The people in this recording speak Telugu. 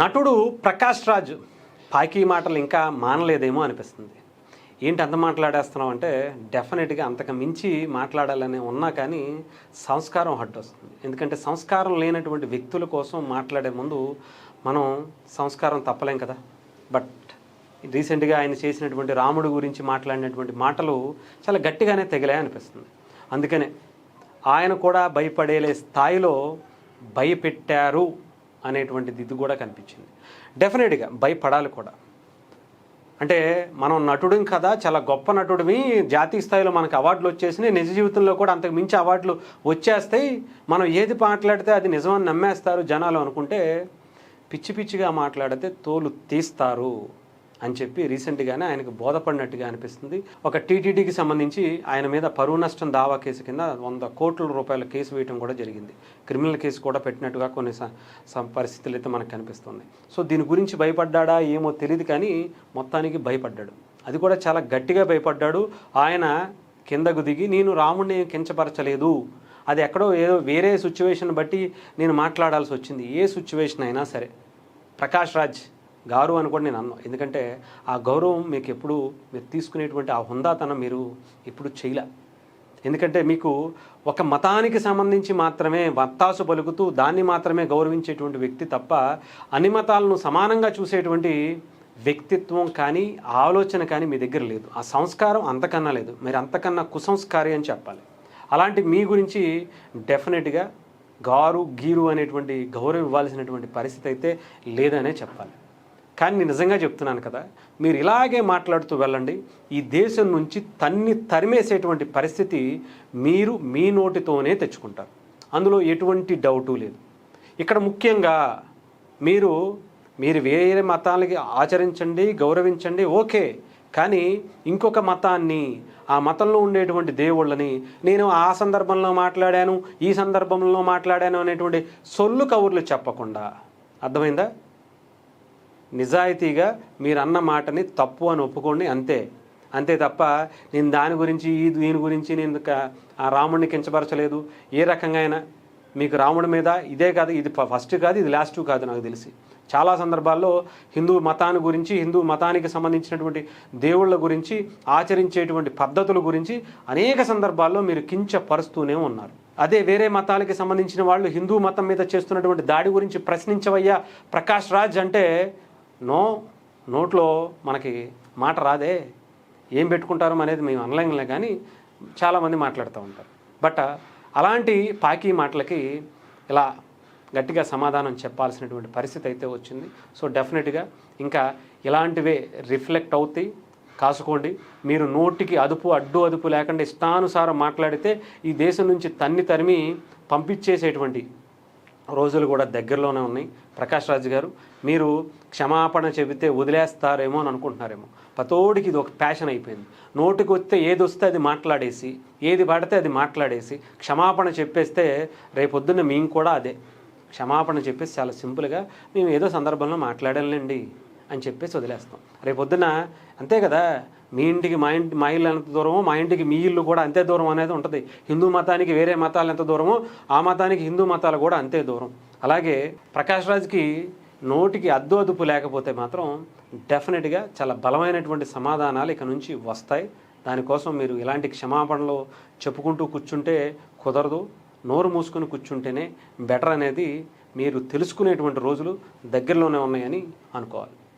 నటుడు ప్రకాష్ రాజ్ పాకీ మాటలు ఇంకా మానలేదేమో అనిపిస్తుంది. ఏంటి అంత మాట్లాడేస్తున్నాం అంటే డెఫినెట్గా అంతకు మించి మాట్లాడాలని ఉన్నా కానీ సంస్కారం అడ్డొస్తుంది. ఎందుకంటే సంస్కారం లేనటువంటి వ్యక్తుల కోసం మాట్లాడే ముందు మనం సంస్కారం తప్పలేం కదా. బట్ రీసెంట్గా ఆయన చేసినటువంటి రాముడు గురించి మాట్లాడినటువంటి మాటలు చాలా గట్టిగానే తెగలే అనిపిస్తుంది. అందుకనే ఆయన కూడా భయపడేలే స్థాయిలో భయపెట్టారు అనేటువంటిది ఇది కూడా కనిపించింది. డెఫినెట్గా భయపడాలి కూడా. అంటే మనం నటుడిం కదా, చాలా గొప్ప నటుడివి, జాతీయ స్థాయిలో మనకు అవార్డులు వచ్చేసినాయి, నిజ జీవితంలో కూడా అంతకు మించి అవార్డులు వచ్చేస్తాయి, మనం ఏది మాట్లాడితే అది నిజమని నమ్మేస్తారు జనాలు అనుకుంటే పిచ్చి పిచ్చిగా మాట్లాడితే తోలు తీస్తారు అని చెప్పి రీసెంట్గానే ఆయనకు బోధపడినట్టుగా అనిపిస్తుంది. ఒక టీటీడీకి సంబంధించి ఆయన మీద పరువు నష్టం దావా కేసు కింద 100 కోట్ల రూపాయల కేసు వేయడం కూడా జరిగింది. క్రిమినల్ కేసు కూడా పెట్టినట్టుగా కొన్ని పరిస్థితులు అయితే మనకు కనిపిస్తుంది. సో దీని గురించి భయపడ్డా ఏమో తెలియదు కానీ మొత్తానికి భయపడ్డాడు. అది కూడా చాలా గట్టిగా భయపడ్డాడు. ఆయన కిందకు దిగి నేను రాముడిని కించపరచలేదు, అది ఎక్కడో ఏదో వేరే సిచ్యువేషన్ బట్టి నేను మాట్లాడాల్సి వచ్చింది. ఏ సిచ్యువేషన్ అయినా సరే ప్రకాష్ రాజ్ గారు అని కూడా నేను అన్నాను. ఎందుకంటే ఆ గౌరవం మీకు ఎప్పుడు మీరు తీసుకునేటువంటి ఆ హుందాతనం మీరు ఇప్పుడు చేయలే. ఎందుకంటే మీకు ఒక మతానికి సంబంధించి మాత్రమే వత్తాసు పలుకుతూ దాన్ని మాత్రమే గౌరవించేటువంటి వ్యక్తి తప్ప అన్ని మతాలను సమానంగా చూసేటువంటి వ్యక్తిత్వం కానీ ఆలోచన కానీ మీ దగ్గర లేదు. ఆ సంస్కారం అంతకన్నా లేదు. మీరు అంతకన్నా కుసంస్కారి అని చెప్పాలి. అలాంటి మీ గురించి డెఫినెట్గా గారు గీరు అనేటువంటి గౌరవం ఇవ్వాల్సినటువంటి పరిస్థితి అయితే లేదనే చెప్పాలి. కానీ నేను నిజంగా చెప్తున్నాను కదా, మీరు ఇలాగే మాట్లాడుతూ వెళ్ళండి, ఈ దేశం నుంచి తరిమేసేటువంటి పరిస్థితి మీరు మీ నోటితోనే తెచ్చుకుంటారు. అందులో ఎటువంటి డౌటు లేదు. ఇక్కడ ముఖ్యంగా మీరు వేరే మతాలకి ఆచరించండి, గౌరవించండి, ఓకే. కానీ ఇంకొక మతాన్ని, ఆ మతంలో ఉండేటువంటి దేవుళ్ళని నేను ఆ సందర్భంలో మాట్లాడాను, ఈ సందర్భంలో మాట్లాడాను అనేటువంటి సొల్లు కబుర్లు చెప్పకుండా, అర్థమైందా? నిజాయితీగా మీరు అన్న మాటని తప్పు అని ఒప్పుకోండి, అంతే తప్ప నేను దీని గురించి నేను ఆ రాముడిని కించపరచలేదు. ఏ రకంగా అయినా మీకు రాముడి మీద ఇదే కాదు, ఇది ఫస్ట్ కాదు, ఇది లాస్ట్ కాదు. నాకు తెలిసి చాలా సందర్భాల్లో హిందూ మతాన్ని గురించి, హిందూ మతానికి సంబంధించినటువంటి దేవుళ్ళ గురించి, ఆచరించేటువంటి పద్ధతుల గురించి అనేక సందర్భాల్లో మీరు కించపరుస్తూనే ఉన్నారు. అదే వేరే మతాలకి సంబంధించిన వాళ్ళు హిందూ మతం మీద చేస్తున్నటువంటి దాడి గురించి ప్రశ్నించవయ్యా ప్రకాష్ రాజ్ అంటే నోట్లో మనకి మాట రాదే, ఏం పెట్టుకుంటారో అనేది మేము అనలేంలే కానీ చాలామంది మాట్లాడుతూ ఉంటారు. బట్ అలాంటి పాకీ మాటలకి ఇలా గట్టిగా సమాధానం చెప్పాల్సినటువంటి పరిస్థితి అయితే వచ్చింది. సో డెఫినెట్గా ఇంకా ఇలాంటివే రిఫ్లెక్ట్ అవుతాయి. కాసుకోండి. మీరు నోటికి అదుపు లేకుండా ఇష్టానుసారం మాట్లాడితే ఈ దేశం నుంచి తరిమి పంపించేసేటువంటి రోజులు కూడా దగ్గరలోనే ఉన్నాయి. ప్రకాష్ రాజ్ గారు, మీరు క్షమాపణ చెబితే వదిలేస్తారేమో అని అనుకుంటున్నారేమో. పతోడికి ఇది ఒక ప్యాషన్ అయిపోయింది. నోటికి వస్తే ఏది వస్తే అది మాట్లాడేసి, ఏది పడితే అది మాట్లాడేసి క్షమాపణ చెప్పేస్తే రేపొద్దున్న మేము కూడా అదే క్షమాపణ చెప్పేసి చాలా సింపుల్గా మేము ఏదో సందర్భంలో మాట్లాడాలండి అని చెప్పేసి వదిలేస్తాం. రేపొద్దున అంతే కదా, మీ ఇంటికి మా ఇల్లు ఎంత దూరమో మా ఇంటికి మీ ఇల్లు కూడా అంతే దూరం అనేది ఉంటుంది. హిందూ మతానికి వేరే మతాలు ఎంత దూరమో ఆ మతానికి హిందూ మతాలు కూడా అంతే దూరం. అలాగే ప్రకాష్ రాజ్కి నోటికి అదుపు లేకపోతే మాత్రం డెఫినెట్గా చాలా బలమైనటువంటి సమాధానాలు ఇక నుంచి వస్తాయి. దానికోసం మీరు ఇలాంటి క్షమాపణలు చెప్పుకుంటూ కూర్చుంటే కుదరదు. నోరు మూసుకొని కూర్చుంటేనే బెటర్ అనేది మీరు తెలుసుకునేటువంటి రోజులు దగ్గరలోనే ఉన్నాయని అనుకోవాలి.